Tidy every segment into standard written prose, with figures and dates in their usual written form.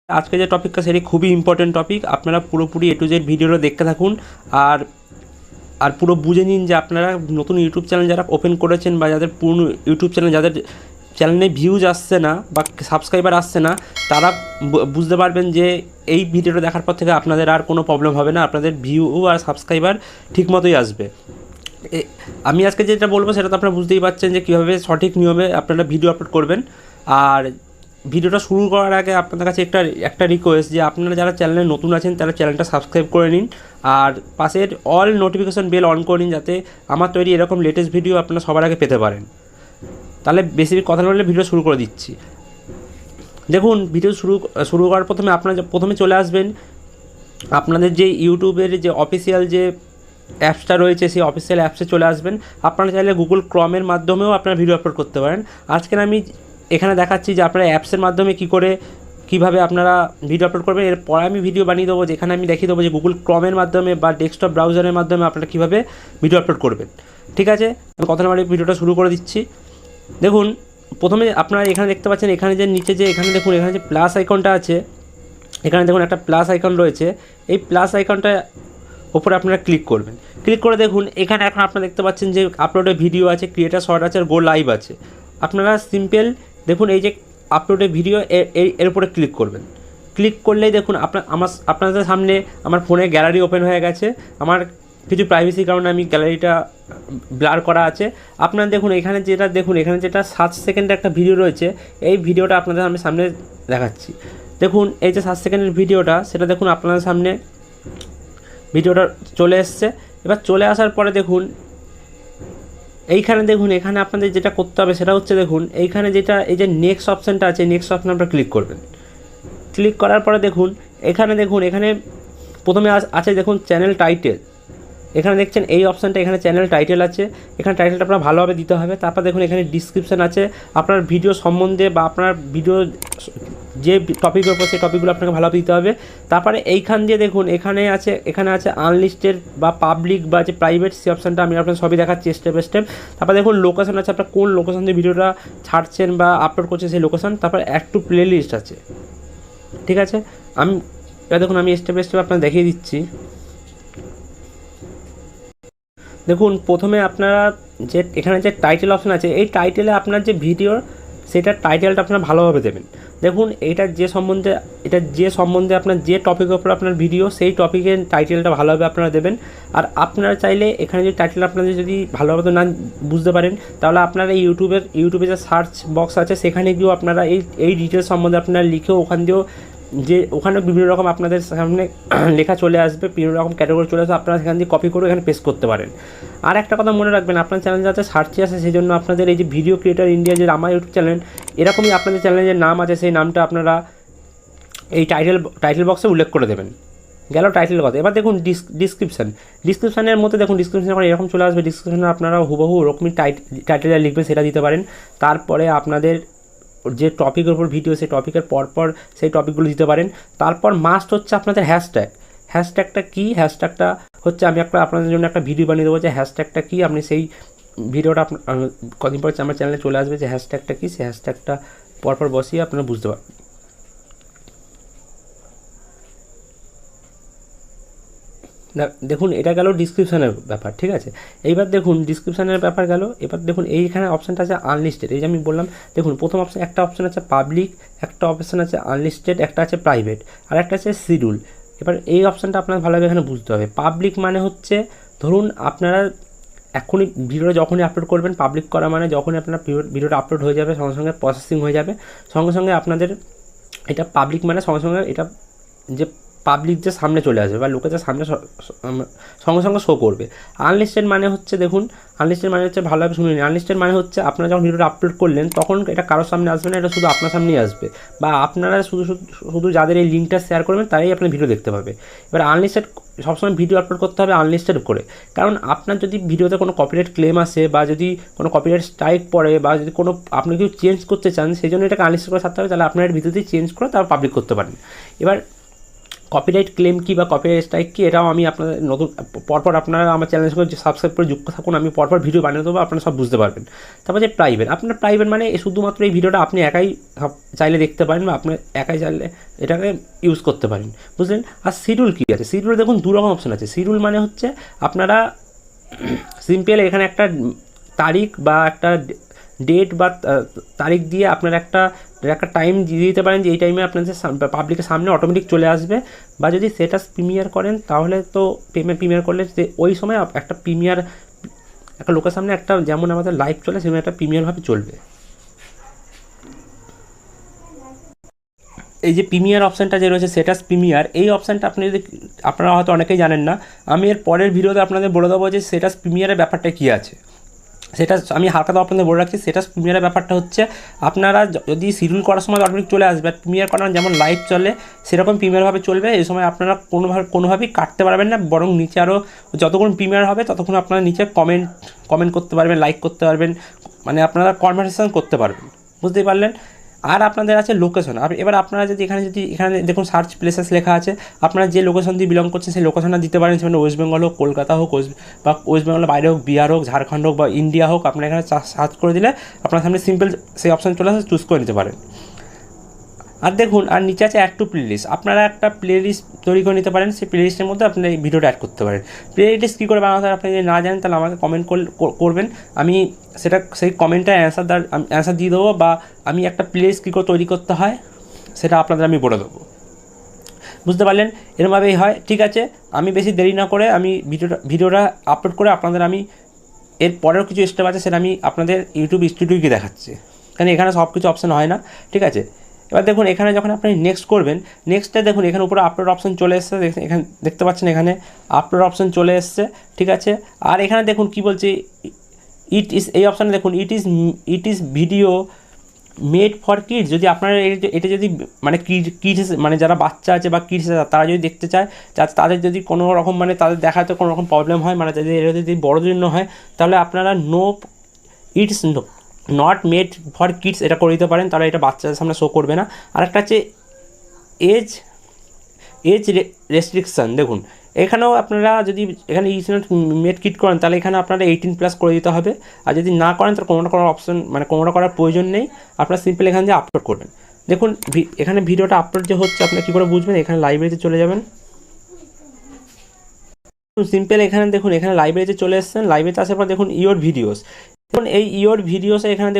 আজকে যে টপিকটা সেটি খুবই ইম্পর্টেন্ট টপিক। আপনারা পুরোপুরি এ টু জেড ভিডিওটা দেখতে থাকুন আর আর পুরো বুঝে নিন যে আপনারা নতুন ইউটিউব চ্যানেল যারা ওপেন করেছেন বা যাদের পুরনো ইউটিউব চ্যানেল যাদের চ্যানেলে ভিউজ আসছে না বা সাবস্ক্রাইবার আসছে না, তারা বুঝতে পারবেন যে এই ভিডিওটা দেখার পর থেকে আপনাদের আর কোনো প্রবলেম হবে না, আপনাদের ভিউ আর সাবস্ক্রাইবার ঠিকমতোই আসবে। আমি আজকে যেটা বলবো সেটা তো আপনারা বুঝতেই পারছেন যে কীভাবে সঠিক নিয়মে আপনারা ভিডিও আপলোড করবেন। আর ভিডিওটা শুরু করার আগে আপনাদের কাছে একটা রিকোয়েস্ট যে আপনারা যারা চ্যানেলে নতুন আছেন তারা চ্যানেলটা সাবস্ক্রাইব করে নিন আর পাশের অল নোটিফিকেশন বেল অন করে নিন, যাতে আমার তৈরি এরকম লেটেস্ট ভিডিও আপনারা সবার আগে পেতে পারেন। তাহলে বেশি কথা বললে ভিডিও শুরু করে দিচ্ছি। দেখুন, ভিডিও শুরু করার প্রথমে আপনারা প্রথমে চলে আসবেন আপনাদের যে ইউটিউবের যে অফিসিয়াল যে অ্যাপসটা রয়েছে সেই অফিসিয়াল অ্যাপসে চলে আসবেন। আপনারা চাইলে গুগল ক্রমের মাধ্যমেও আপনারা ভিডিও আপলোড করতে পারেন। আজকে আমি এখানে দেখাচ্ছি যে আপনারা অ্যাপসের মাধ্যমে কীভাবে আপনারা ভিডিও আপলোড করবেন। এরপরে আমি ভিডিও বানিয়ে দেবো যেখানে আমি দেখিয়ে দেবো যে গুগল ক্রমের মাধ্যমে বা ডেস্কটপ ব্রাউজারের মাধ্যমে আপনারা কীভাবে ভিডিও আপলোড করবেন। ঠিক আছে, আমি কথা না বাড়িয়ে ভিডিওটা শুরু করে দিচ্ছি। দেখুন, প্রথমে আপনারা এখানে দেখতে পাচ্ছেন, এখানে যে নিচে যে এখানে দেখুন এখানে যে প্লাস আইকনটা আছে, এখানে দেখুন একটা প্লাস আইকন রয়েছে। এই প্লাস আইকনটা ওপরে আপনারা ক্লিক করবেন। ক্লিক করে দেখুন এখানে এখন আপনারা দেখতে পাচ্ছেন যে আপলোডে ভিডিও আছে, ক্রিয়েটার শর্ট আছে আর গো লাইভ আছে। আপনারা সিম্পল দেখুন এই যে আপলোডে ভিডিও এর উপরে ক্লিক করবেন। ক্লিক করলেই দেখুন আপনাদের সামনে আমার ফোনে গ্যালারি ওপেন হয়ে গেছে। আমার কিছু প্রাইভেসির কারণে আমি গ্যালারিটা ব্লার করা আছে। আপনারা দেখুন এখানে যেটা 7 সেকেন্ডের একটা ভিডিও রয়েছে, এই ভিডিওটা আপনাদের আমি সামনে দেখাচ্ছি। দেখুন এই যে 7 সেকেন্ডের ভিডিওটা, সেটা দেখুন আপনাদের সামনে ভিডিওটা চলে এসছে। এবার চলে আসার পরে দেখুন এখানে আপনাদের যেটা করতে হবে সেটা হচ্ছে দেখুন এইখানে এই যে নেক্সট অপশানটা আছে, নেক্সট অপশান আপনারা ক্লিক করবেন। ক্লিক করার পরে দেখুন এখানে প্রথমে আছে দেখুন চ্যানেল টাইটেল। এখানে দেখছেন এই অপশানটা, এখানে চ্যানেল টাইটেল আছে, এখানে টাইটেলটা আপনার ভালোভাবে দিতে হবে। তারপর দেখুন এখানে ডিসক্রিপশান আছে আপনার ভিডিও সম্বন্ধে বা আপনার ভিডিও যে টপিকের উপর সেই টপিকগুলো আপনাকে ভালোভাবে দিতে হবে। তারপরে এইখান দিয়ে দেখুন এখানে আছে আনলিস্টেড বা পাবলিক বা যে প্রাইভেট, সেই অপশানটা আমি আপনার সবই দেখাচ্ছি স্টেপ বাই স্টেপ। তারপর দেখুন লোকেশন আছে, আপনার কোন লোকেশন দিয়ে ভিডিওটা ছাড়ছেন বা আপলোড করছেন সেই লোকেশন। তারপর একটু প্লে লিস্ট আছে। ঠিক আছে, দেখুন আমি স্টেপ বাই স্টেপ আপনার দেখিয়ে দিচ্ছি। দেখুন প্রথমে আপনারা এখানে যে টাইটেল অপশান আছে, এই টাইটেলে আপনার যে ভিডিও সেটার টাইটেলটা আপনারা ভালোভাবে দেবেন। দেখুন এটা যে সম্বন্ধে আপনার যে টপিকের উপর আপনার ভিডিও, সেই টপিকের টাইটেলটা ভালোভাবে আপনারা দেবেন। আর আপনারা চাইলে এখানে যে টাইটেল আপনাদের যদি ভালোভাবে না বুঝতে পারেন, তাহলে আপনারা ইউটিউবে যে সার্চ বক্স আছে সেখানে গিয়েও আপনারা এই ডিটেলস সম্বন্ধে আপনারা লিখেও ওখানে বিভিন্ন রকম আপনাদের সামনে লেখা চলে আসবে, বিভিন্ন রকম ক্যাটাগরি চলে আসবে, আপনারা সেখান দিয়ে কপি করে এখানে পেস্ট করতে পারেন। আর একটা কথা মনে রাখবেন, আপনার চ্যানেল যাতে সার্চে আসে সেই জন্য আপনাদের এই যে ভিডিও ক্রিয়েটার ইন্ডিয়া যে আমার ইউটিউব চ্যানেল, এরকমই আপনাদের চ্যানেলের যে নাম আছে সেই নামটা আপনারা এই টাইটেল বক্সে উল্লেখ করে দেবেন। গেল টাইটেল কথা। এবার দেখুন ডিসক্রিপশানের মধ্যে দেখুন ডিসক্রিপশানে এখন এরকম চলে আসবে। ডিসক্রিপশানে আপনারা হুবহু ওরকমই টাইটেলটা লিখবেন, সেটা দিতে পারেন। তারপরে আপনাদের যে টপিকের উপর ভিডিও, সেই টপিকের পরপর সেই টপিকগুলো দিতে পারেন। তারপর মাস্ট হচ্ছে আপনাদের হ্যাশট্যাগটা কী। হ্যাশট্যাগটা হচ্ছে আমি আপনাদের জন্য একটা ভিডিও বানিয়ে দেবো যে হ্যাশট্যাগটা কী। আপনি সেই ভিডিওটা কদিন পর আমার চ্যানেলে চলে আসবে যে হ্যাশট্যাগটা কী, সেই হ্যাশট্যাগটা পরপর বসিয়ে আপনারা বুঝতে পারবেন। দেখুন এটা গেল ডিসক্রিপশানের ব্যাপার। ঠিক আছে, এইবার দেখুন ডিসক্রিপশানের ব্যাপার গেল। এবার দেখুন এইখানে অপশানটা আছে আনলিস্টেড। এই যে আমি বললাম, দেখুন প্রথম একটা অপশান আছে পাবলিক, একটা অপশান আছে আনলিস্টেড, একটা আছে প্রাইভেট, আর একটা আছে শিডিউল। এবার এই অপশানটা আপনার ভালোভাবে এখানে বুঝতে হবে। পাবলিক মানে হচ্ছে ধরুন আপনারা এখনই ভিডিওটা যখনই আপলোড করবেন, পাবলিক করা মানে যখনই আপনার ভিডিওটা আপলোড হয়ে যাবে সঙ্গে সঙ্গে প্রসেসিং হয়ে যাবে, সঙ্গে সঙ্গে আপনাদের এটা পাবলিক মানে সঙ্গে সঙ্গে এটা যে পাবলিক যে সামনে চলে আসবে বা লোকের যে সামনে সঙ্গে সঙ্গে শো করবে। আনলিস্টেড মানে হচ্ছে দেখুন, আনলিস্টেড মানে হচ্ছে ভালোভাবে শুনে নিন। আনলিস্টেড মানে হচ্ছে আপনারা যখন ভিডিওটা আপলোড করলেন তখন এটা কারোর সামনে আসবে না, এটা শুধু আপনার সামনেই আসবে বা আপনারা শুধু যাদের এই লিঙ্কটা শেয়ার করবেন তারাই আপনার ভিডিও দেখতে পাবে। এবার আনলিস্টেড সবসময় ভিডিও আপলোড করতে হবে আনলিস্টেড করে, কারণ আপনার যদি ভিডিওতে কোনো কপিরাইট ক্লেম আসে বা যদি কোনো কপিরাইট স্ট্রাইক পড়ে বা যদি কোনো আপনি কেউ চেঞ্জ করতে চান, সেই জন্য এটাকে আনলিস্টেড করে থাকতে হবে। তাহলে আপনার ভিডিওতেই চেঞ্জ করে তারপর পাবলিক করতে পারেন। এবার কপিরাইট ক্লেম কী বা কপিরাইট স্ট্রাইক কী, এটাও আমি আপনাদের নতুন পরপর আপনারা আমার চ্যানেলের সঙ্গে সাবস্ক্রাইব করে যুক্ত থাকুন, আমি পরপর ভিডিও বানিয়ে দেবো, আপনারা সব বুঝতে পারবেন। তারপর যে প্রাইভেট, আপনার প্রাইভেট মানে শুধুমাত্র এই ভিডিওটা আপনি একাই চাইলে দেখতে পারেন বা আপনার একাই চাইলে এটাকে ইউজ করতে পারেন, বুঝলেন। আর শিডিউল কী আছে, শিডিউল দেখুন দু রকম অপশন আছে। শিডিউল মানে হচ্ছে আপনারা সিম্পল এখানে একটা তারিখ বা একটা ডেট বা তারিখ দিয়ে আপনার একটা টাইম দিয়ে দিতে পারেন যে এই টাইমে আপনাদের পাবলিকের সামনে অটোমেটিক চলে আসবে। বা যদি স্ট্যাটাস প্রিমিয়ার করেন তাহলে তো প্রিমিয়ার করলে ওই সময় একটা প্রিমিয়ার একটা লোকের সামনে একটা যেমন আমাদের লাইভ চলে সেরকম একটা প্রিমিয়ারভাবে চলবে। এই যে প্রিমিয়ার অপশানটা যে রয়েছে স্ট্যাটাস প্রিমিয়ার, এই অপশানটা আপনারা হয়তো অনেকেই জানেন না, আমি এর পরের ভিডিওতে আপনাদের বলে দেবো যে স্ট্যাটাস প্রিমিয়ারের ব্যাপারটা কী আছে। সেটা আমি হালকা আপনাদের বলে রাখছি। স্ট্যাটাস প্রিমিয়ারের ব্যাপারটা হচ্ছে আপনারা যদি শিডিউল করার সময় অটোমেটিক চলে আসবে, আর প্রিমিয়ার করার যেমন লাইভ চলে সেরকম প্রিমিয়ারভাবে চলবে। এই সময় আপনারা কোনোভাবেই কাটতে পারবেন না, বরং নিচে আরও যতক্ষণ প্রিমিয়ার হবে ততক্ষণ আপনারা নিচে কমেন্ট করতে পারবেন, লাইক করতে পারবেন, মানে আপনারা কনভারসেশন করতে পারবেন, বুঝতেই পারলেন। আর আপনাদের আছে লোকেশন। এবার আপনারা যদি এখানে দেখুন সার্চ প্লেসেস লেখা আছে, আপনারা যে লোকেশন দিয়ে বিলং করছেন সেই লোকেশনটা দিতে পারেন, সেখানে ওয়েস্ট বেঙ্গল হোক, কলকাতা হোক, বা ওয়েস্ট বেঙ্গলের বাইরে হোক, বিহার হোক, ঝাড়খণ্ড হোক বা ইন্ডিয়া হোক, আপনারা এখানে সার্চ করে দিলে আপনার সামনে সিম্পল সেই অপশান চলে আসে, চুজ করে নিতে পারেন। আর দেখুন আর নিচে আছে অ্যাড টু প্লেলিস্ট, আপনারা একটা প্লেলিস্ট তৈরি করে নিতে পারেন, সেই প্লেলিস্টের মধ্যে আপনারা এই ভিডিওটা অ্যাড করতে পারেন। প্লেলিস্ট কী করে বানাতে হয় আপনি যদি না জানেন তাহলে আমাকে কমেন্ট করবেন, আমি সেই কমেন্টে অ্যান্সার দিয়ে দেবো, বা আমি একটা প্লেলিস্ট কী করে তৈরি করতে হয় সেটা আপনাদের আমি বলে দেবো, বুঝতে পারলেন। এরমভাবেই হয়। ঠিক আছে, আমি বেশি দেরি না করে আমি ভিডিওটা আপলোড করে আপনাদের আমি এর পরেও কিছু স্টেপ আছে সেটা আমি আপনাদের ইউটিউব স্টুডিওকে দেখাচ্ছি, কারণ এখানে সব কিছু অপশান হয় না। ঠিক আছে, এবার দেখুন এখানে যখন আপনি নেক্সট করবেন, নেক্সটে দেখুন এখানে উপরে আপলোড অপশান চলে এসছে, এখানে দেখতে পাচ্ছেন এখানে আপলোড অপশান চলে এসছে। ঠিক আছে, আর এখানে দেখুন কি বলছে, এই অপশানে দেখুন it is video made for kids. যদি আপনারা এটা যদি মানে কিডস মানে যারা বাচ্চা আছে বা কিডস তারা যদি দেখতে চায়, তাদের যদি কোনো রকম মানে তাদের দেখাতে কোনো রকম প্রবলেম হয়, মানে যদি এটা যদি বড়দের জন্য হয়, তাহলে আপনারা it's not made for kids এটা করে দিতে পারেন, তাহলে এটা বাচ্চাদের সামনে শো করবে না। আর একটা আছে এজ রেস্ট্রিকশান, দেখুন এখানেও আপনারা যদি এখানে ইজ নট মেড কিড করেন তাহলে এখানে আপনারা 18+ করে দিতে হবে, আর যদি না করেন তাহলে কোনোটা করার অপশন মানে কোনোটা করার প্রয়োজন নেই, আপনারা সিম্পল এখান দিয়ে আপলোড করবেন। দেখুন এখানে ভিডিওটা আপলোড যে হচ্ছে আপনি কী করে বুঝবেন, এখানে লাইব্রেরিতে চলে যাবেন, সিম্পল এখানে দেখুন এখানে লাইব্রেরিতে চলে এসেছেন, লাইব্রেরিতে আসার পর দেখুন ইওর ভিডিওস, দেখুন এই ইওর ভিডিওসে এখানে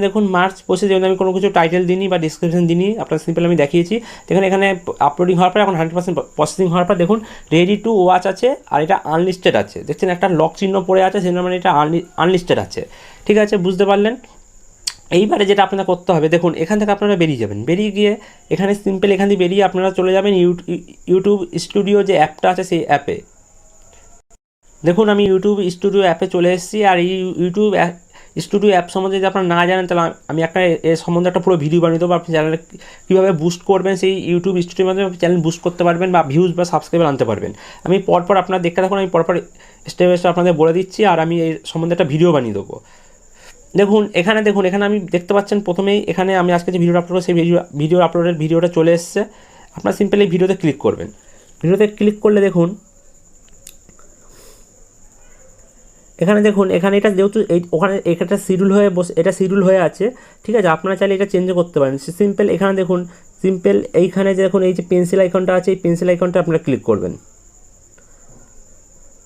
দেখুন মার্চ 25 যেহেতু আমি কোনো কিছু টাইটেল দিইনি বা ডিসক্রিপশন দিইনি, আপনার সিম্পল আমি দেখিয়েছি। দেখুন এখানে আপলোডিং হওয়ার পর এখন 100% প্রসেসিং হওয়ার পর দেখুন রেডি টু ওয়াচ আছে, আর এটা আনলিস্টেড আছে, দেখছেন একটা লক চিহ্ন পড়ে আছে, সেটা মানে এটা আনলিস্টেড আছে। ঠিক আছে, বুঝতে পারলেন। এইবারে যেটা আপনারা করতে হবে, দেখুন এখান থেকে আপনারা বেরিয়ে যাবেন, বেরিয়ে গিয়ে এখানে সিম্পল এখান দিয়ে বেরিয়ে আপনারা চলে যাবেন ইউটিউব স্টুডিও যে অ্যাপটা আছে সেই অ্যাপে। দেখুন আমি ইউটিউব স্টুডিও অ্যাপে চলে এসেছি, আর এই ইউটিউব স্টুডিও অ্যাপ সম্বন্ধে যদি আপনারা না জানেন তাহলে আমি এর সম্বন্ধে একটা পুরো ভিডিও বানিয়ে দেবো, আপনি চ্যানেলে কীভাবে বুস্ট করবেন, সেই ইউটিউব স্টুডিওর মাধ্যমে চ্যানেল বুস্ট করতে পারবেন বা ভিউজ বা সাবস্ক্রাইবার আনতে পারবেন। আমি পরপর আপনারা দেখতে থাকুন, আমি পরপর স্টেপ বাই স্টেপ আপনাদের বলে দিচ্ছি, আর আমি এই সম্বন্ধে একটা ভিডিও বানিয়ে দেবো। দেখুন এখানে আমি দেখতে পাচ্ছেন প্রথমেই এখানে আমি আজকে যে ভিডিওটা আপলোড করবো সেই ভিডিও আপলোডের ভিডিওটা চলে এসছে। আপনারা সিম্পল এই ভিডিওতে ক্লিক করবেন, ভিডিওতে ক্লিক করলে দেখুন এখানে এটা যেহেতু ওখানে এটা শিডিউল হয়ে আছে। ঠিক আছে, আপনারা চাইলে এটা চেঞ্জ করতে পারেন। সিম্পল এখানে দেখুন এইখানে যে দেখুন এই যে পেন্সিল আইকনটা আছে, এই পেন্সিল আইকনটা আপনারা ক্লিক করবেন।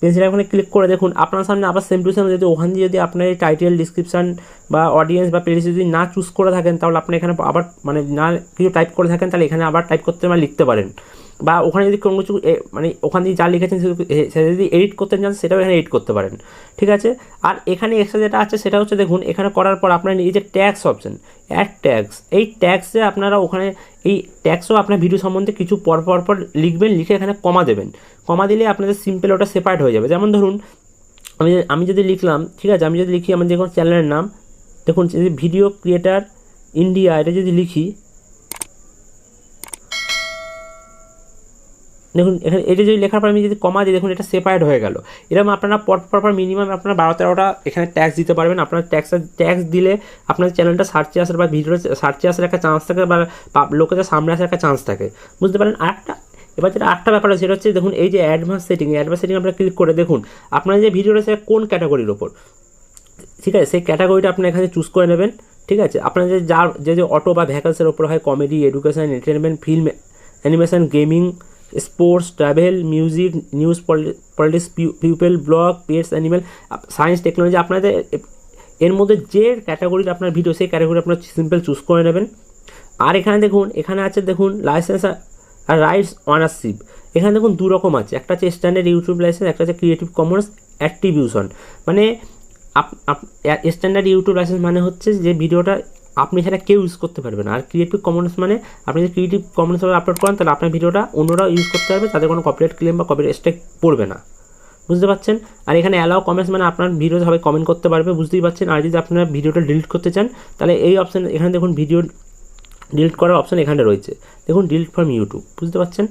পেন্সিল আইকনে ক্লিক করে দেখুন আপনার সামনে আবার সেম টু সেম, যদি ওখান দিয়ে যদি আপনার এই টাইটেল ডিসক্রিপশান বা অডিয়েন্স বা প্লেলিস্ট যদি না চুজ করে থাকেন তাহলে আপনি এখানে আবার মানে না কিছু টাইপ করে থাকেন তাহলে এখানে আবার টাইপ করতে লিখতে পারেন, বা ওখানে যদি কোনো কিছু মানে ওখানে যা লিখেছেন সেটা যদি এডিট করতে চান সেটাও এখানে এডিট করতে পারেন। ঠিক আছে, আর এখানে এক্সট্রা যেটা আছে সেটা হচ্ছে দেখুন এখানে করার পর আপনার এই যে ট্যাক্স অপশন, অ্যাড ট্যাক্স, এই ট্যাক্সে আপনারা ওখানে এই ট্যাক্সও আপনার ভিডিও সম্বন্ধে কিছু পর লিখবেন, লিখে এখানে কমা দেবেন, কমা দিলে আপনাদের সিম্পল ওটা সেপারেট হয়ে যাবে। যেমন ধরুন আমি যদি লিখলাম, ঠিক আছে, আমি যদি লিখি আমার যে কোনো চ্যানেলের নাম, দেখুন যদি ভিডিও ক্রিয়েটার ইন্ডিয়া এটা যদি লিখি, দেখুন এখানে এটা যদি লেখার পর আমি যদি কমা দিই দেখুন এটা সেপারেট হয়ে গেল। এরকম আপনারা পরপর মিনিমাম আপনারা 12-13টা এখানে ট্যাক্স দিতে পারবেন। আপনার ট্যাক্স দিলে আপনার চ্যানেলটা সার্চে আসার বা ভিডিওটা সার্চে আসার একটা চান্স থাকে, বা লোকেদের সামনে আসার একটা চান্স থাকে, বুঝতে পারেন। আরেকটা এবার যেটা আরেকটা ব্যাপার আছে সেটা হচ্ছে দেখুন এই যে অ্যাডভান্স সেটিং আপনারা ক্লিক করে দেখুন আপনার যে ভিডিওটা সেটা কোন ক্যাটাগরির ওপর, ঠিক আছে, সেই ক্যাটাগরিটা আপনি এখানে চুজ করে নেবেন। ঠিক আছে, আপনার যে অটো বা ভ্যাকেন্সির ওপর হয় comedy, education, entertainment, film, animation, gaming, sports, travel, music, news, politics, people, blog, pets, animal, science, technology, আপনাদের এর মধ্যে যে ক্যাটাগরির আপনার ভিডিও সেই ক্যাটাগরি আপনার সিম্পল চুজ করে নেবেন। আর এখানে দেখুন এখানে আছে দেখুন লাইসেন্স আর রাইটস অনারশিপ। এখানে দেখুন দু রকম আছে, একটা হচ্ছে স্ট্যান্ডার্ড ইউটিউব লাইসেন্স, একটা হচ্ছে ক্রিয়েটিভ কমন্স অ্যাট্রিবিউশন। মানে স্ট্যান্ডার্ড ইউটিউব লাইসেন্স মানে হচ্ছে যে ভিডিওটা আপনি সেটা কেউ ইউজ করতে পারবে না, আর ক্রিয়েটিভ কমন্স মানে আপনি যদি ক্রিয়েটিভ কমন্স আপলোড করেন তাহলে আপনার ভিডিওটা অন্যরাও ইউজ করতে পারবে, তাদের কোনো কপিরাইট ক্লেম বা কপিরাইট স্ট্রাইক পড়বে না, বুঝতে পারছেন। আর এখানে অ্যালাউ কমেন্টস মানে আপনার ভিডিও সবাই কমেন্ট করতে পারবে, বুঝতেই পারছেন। আর যদি আপনারা ভিডিওটা ডিলিট করতে চান তাহলে এই অপশান এখানে দেখুন ভিডিও ডিলিট করার অপশান এখানে রয়েছে, দেখুন ডিলিট ফ্রম ইউটিউব, বুঝতে পারছেন।